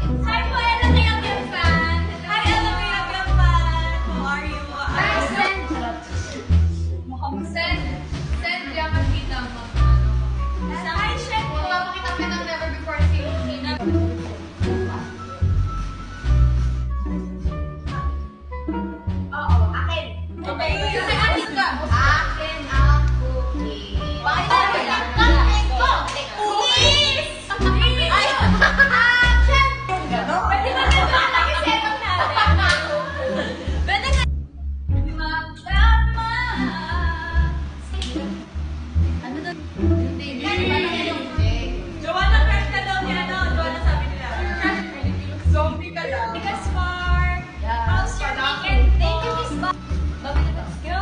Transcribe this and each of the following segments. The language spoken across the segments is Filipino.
Hi po, Ella Kayabyan fan. Hi, Ella Kayabyan fan. How are you? Send yaman kita mo. Hi, Chef. Mapapakita ko ng never before seen Nina. Oo, akin. Okay. Kasi akin ka. Akin ang cookie. Bakit talaga lang? Cookies! Ay! Chef! Pwede ba gano'n? Nag-settle natin. Pwede ka. Magkama. Ano doon? Joanna, crush ka daw niya, no? Joanna sabi nila. Zombie ka daw. Because Mark, how's your weekend? Thank you, Miss Bob. Let's go!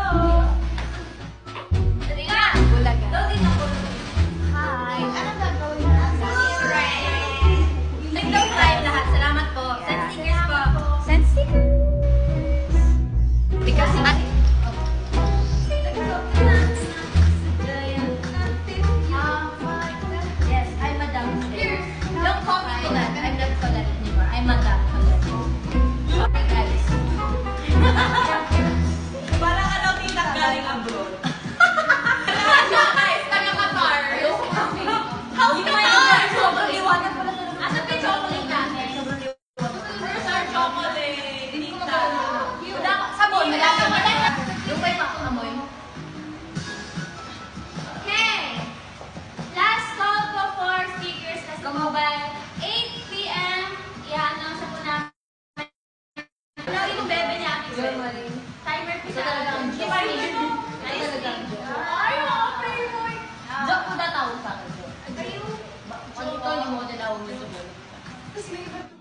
Dali nga! Bulaga. Daw din ako. Hi! Anong gagawin natin? Nag-down tayo lahat. Salamat po. Send stickers po. Send stickers. Because Yes, I'm Madam Stairs. Don't call me Colette. I'm not Colette anymore. I'm Madam Colette. Okay, guys. Parang ano, tita galing abroad. guys, taga-Qatar. How Qatar? Sobrang liwanag pala na. Asan ba yung chocolate natin? Sobrang liwanag. Where's our chocolate? Hindi ko magkakaroon. Sabon, malaki. Yung kayo makamoy. Okay. Last call po for stickers kasi mobile. 8 p.m. I-announce po namin. Ano yung bebe niya? Timer po sa Di ba yun? Nice thing. Ay, okay mo. Joke ko na tawag sa akin. Are you? Ito yung model ako mo. Tapos may iba